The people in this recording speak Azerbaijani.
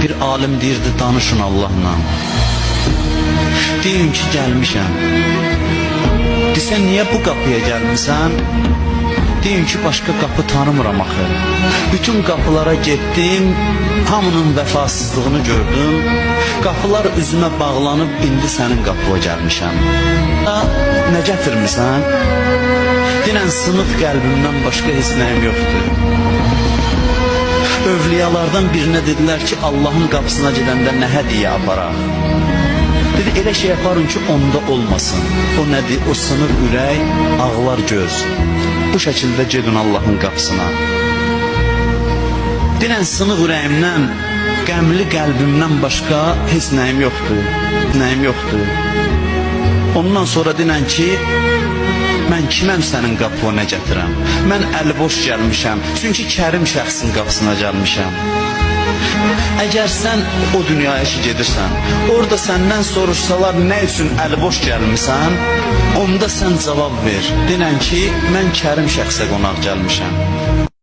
Bir alim deyirdi, danışın Allahla. Deyin ki, gəlmişəm. Desən, niyə bu qapıya gəlmişsən? Deyin ki, başqa qapı tanımıram axı. Bütün qapılara getdim, hamının vəfasızlığını gördüm. Qapılar üzümə bağlanıb, indi sənin qapıya gəlmişəm. Nə gətirmirsən? Dinən sınıq qəlbimdən başqa heç nəyim yoxdur. Övliyalardan birinə dedilər ki, Allahın qapısına gedəndə nə hədiyyə aparaq? Dedi, elə şey yaparın ki, onda olmasın. O nədir? O sınıq ürək, ağlar göz. Bu şəkildə gedin Allahın qapısına. Dinən sınıq ürəyimdən, qəmli qəlbimdən başqa heç nəyim yoxdur. Nəyim yoxdur. Ondan sonra dinən ki, mən kiməm sənin qapıya nə gətirəm? Mən əli boş gəlmişəm, çünki kərim şəxsin qapısına gəlmişəm. Əgər sən o dünyaya ki gedirsən, orada səndən soruşsalar nə üçün əli boş gəlmişsən, onda sən cavab ver. Denən ki, mən kərim şəxsə qonaq gəlmişəm.